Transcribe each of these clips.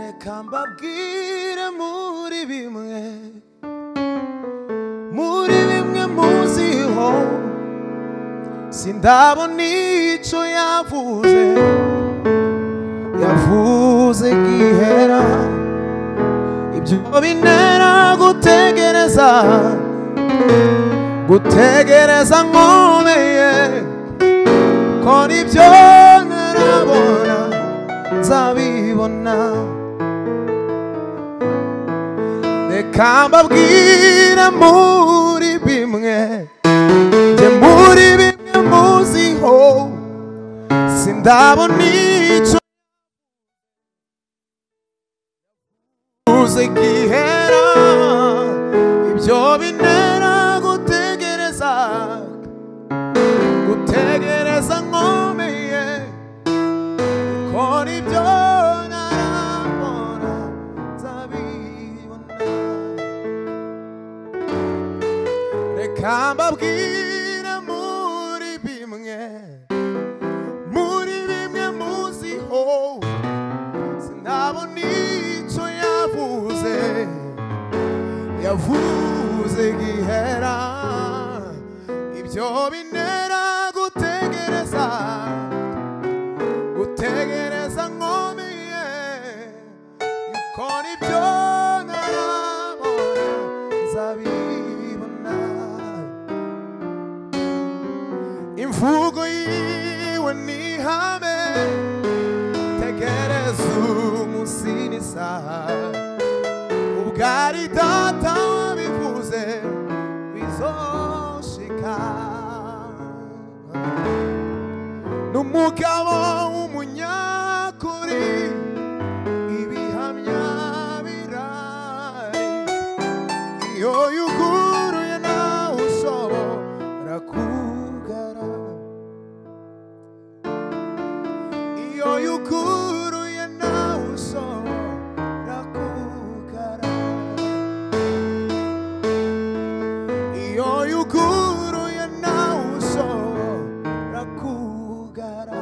reka mbabwire muri bimwe muziho sindabona ico yavuze gihera ibyo bintera gutegereza nkomeye ko nibyo ntarabona nzabibona reka mbabwire muri bimwe muziho sindabona ico yavuze gihera ibyo bintera gutegereza nkomeye ko nibyo ntarabona nzabibona reka mbabwire muri bimwe muziho sindabona ico yavuze gihera ibyo bintera gutegereza nkomeye ko nibyo ntarabona nzabibona imvugo yiwe nihame tegereza umunsi n'isaha ubwari data wabivuze bizoshika n'umugabo w'umunyakuri ibihamya birari iyo yuguruye nawe ushobora kugara iyo yuguruye nawe ushobora kugara iyo yuguruye nawe ushobora kugara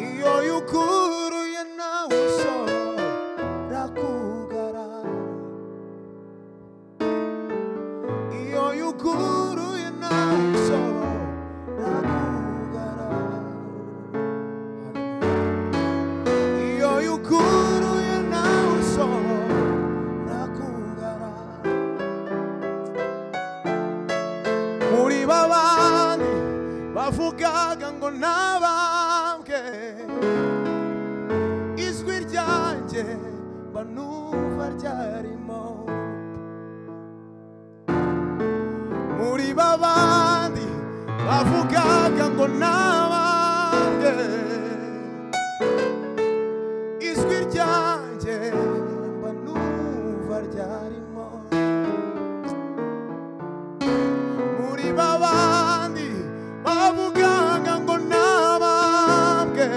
iyo yuguruye nawe ushobora kugara iyo yuguruye nawe ushobora kugara iyo yuguruye nawe ushobora kugara muri babandi bavugaga ngo nabambwe ijwi ryanjye banumva ryarimo muri babandi bavugaga ngo nabambwe ijwi ryanjye banumva ryarimo muri babandi bavugaga ngo nabambwe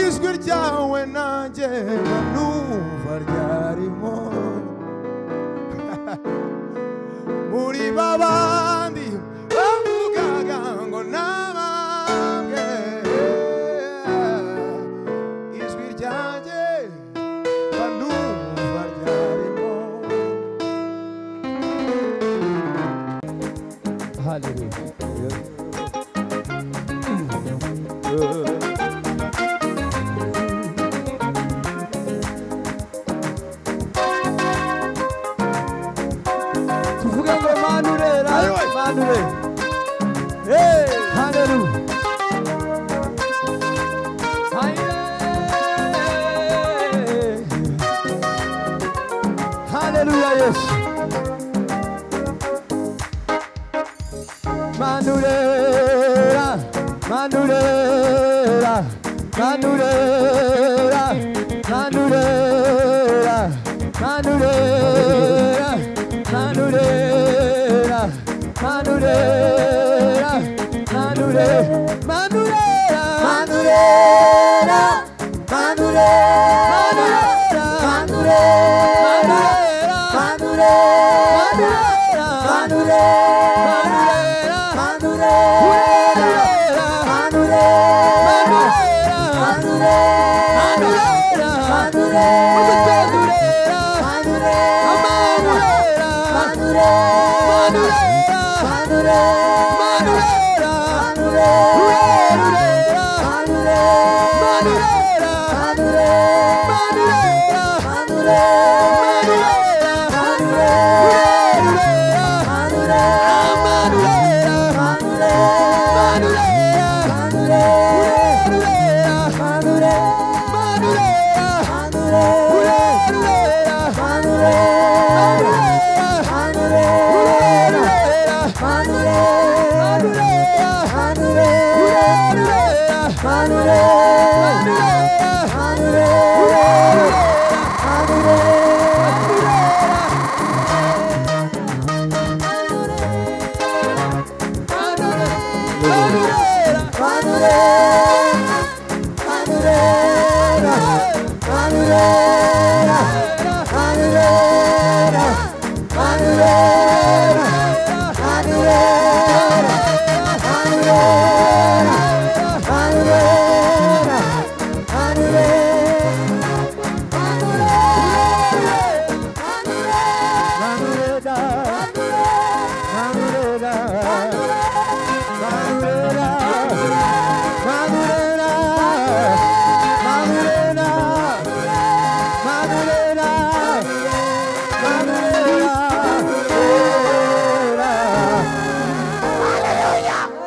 ijwi ryawe nanjye banumva ryarimo muri babandi bavugaga ngo nabambwe ijwi ryanjye banumva ryarimo. Hallelujah. Tuvuge ngo manurera, manure. Hey, hallelujah. Hallelujah, yes. Manurera, manurera, manurera, manurera, manurera, manurera, manurera, manurera, manurera, manurera, manurera, manurera, manurera,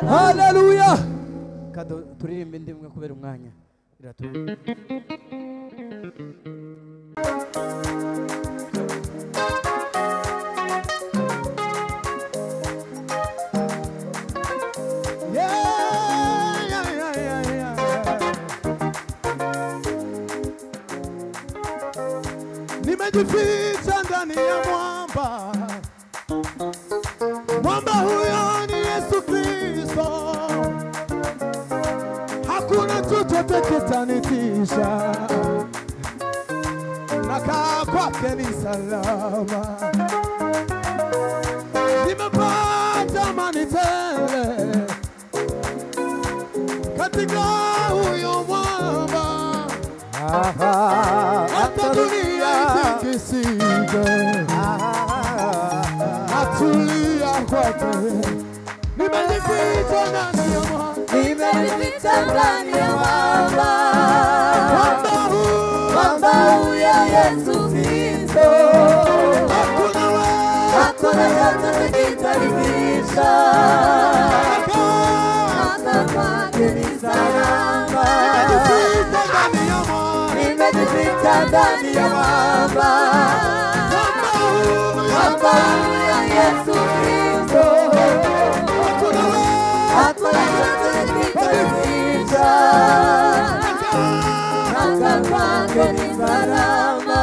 Hallelujah. Kado turirimbe ndimwe kubera umwanya. Nimejificha ndani ya mwamba. Mwamba huyo ni Yesu Kristo. Hakuna chochote kitanitisha. Nakaa kwake ni salama. Nimepata amani tele katika huyo mwamba. Hata dunia itikisike, natulia kwake. Nimejificha ndani ya mwamba. Nimejificha ndani ya mwamba. Mwamba huyo Yesu Kristo. Hakuna chochote kitanitisha. Hata kwake ni salama. Nimejificha ndani ya mwamba. Mwamba huyo Yesu Kristo. Hakuna chochote kitanitisha. Hata kwake ni salama.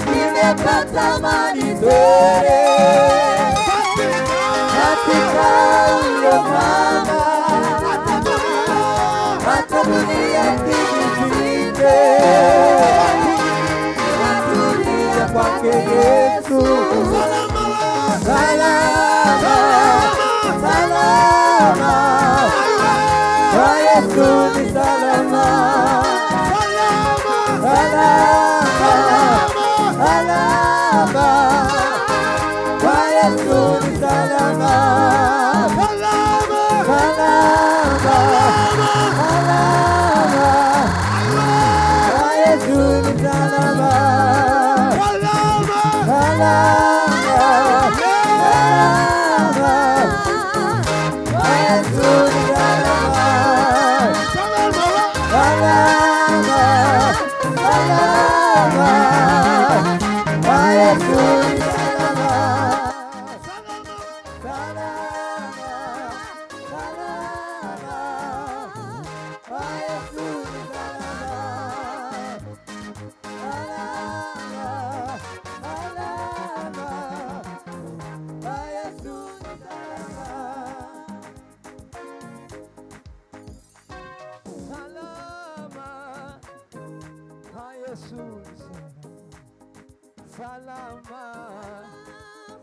Nimepata amani tele katika huyo mwamba. Hata dunia itikisike, natulia kwake Yesu. Salama, salama, kwa Yesu ni salama. Salama, kwa Yesu ni salama.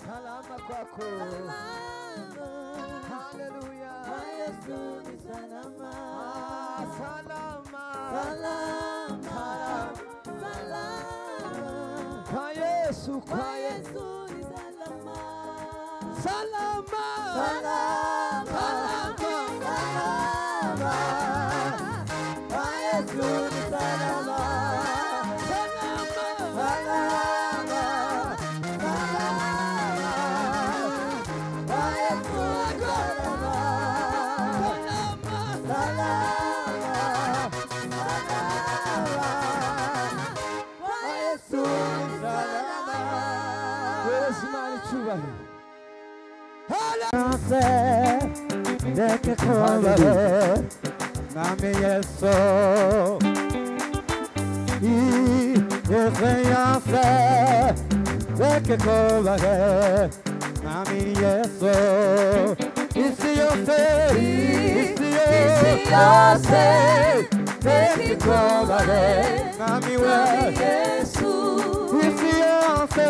Salama kwako. Hallelujah. Yesu ni salama. Salama. Salama. Kwa Yesu ni salama. salama, salama, salama, kwa Yesu ni salama, salama, salama, kwa Yesu ni salama, salama, kwa Yesu ni salama. Yesu mali chubahiro. Deke kobare nami Yesu Yesu deke kobare nami Yesu isi yose deke kobare nami Yesu isi yose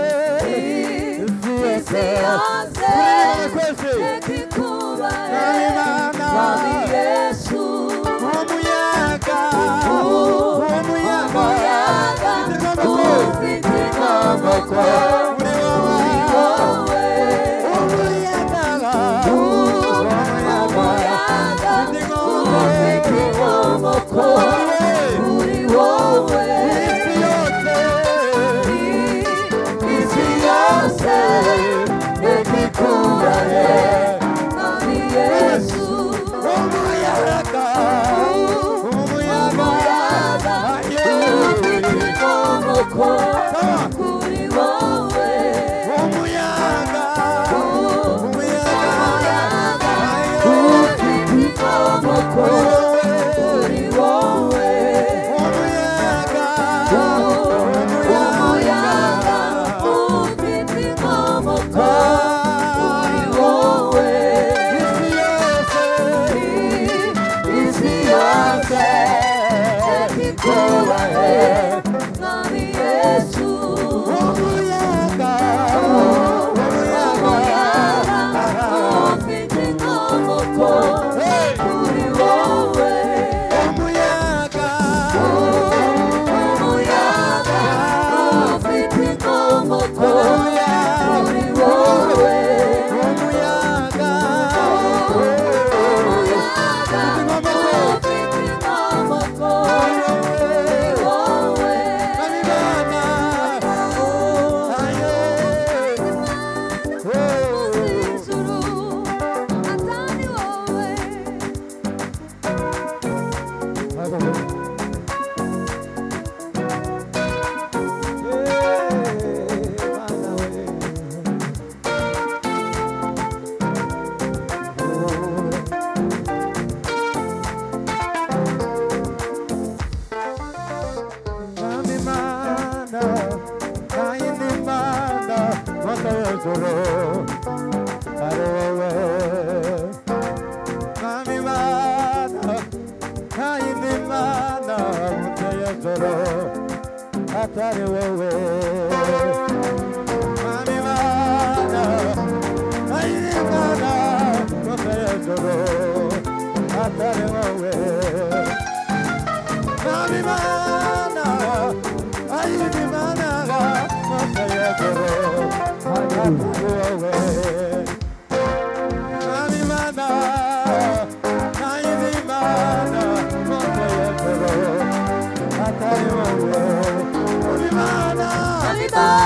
Bye.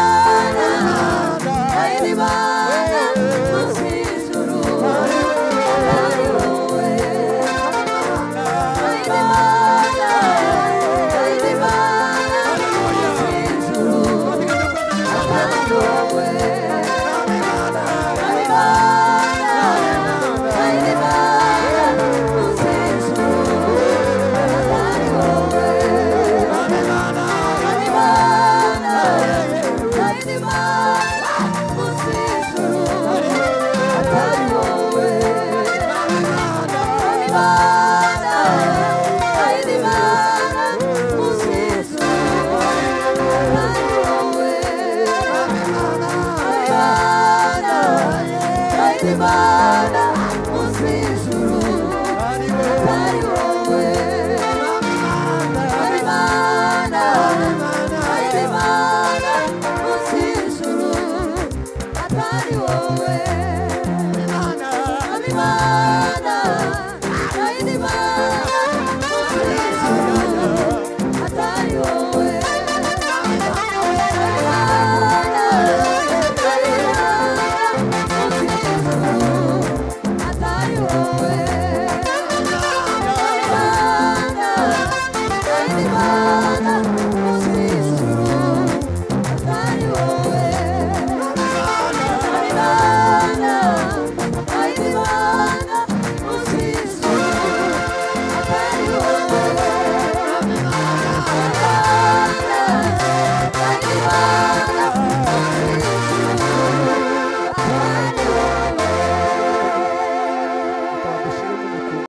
Bwana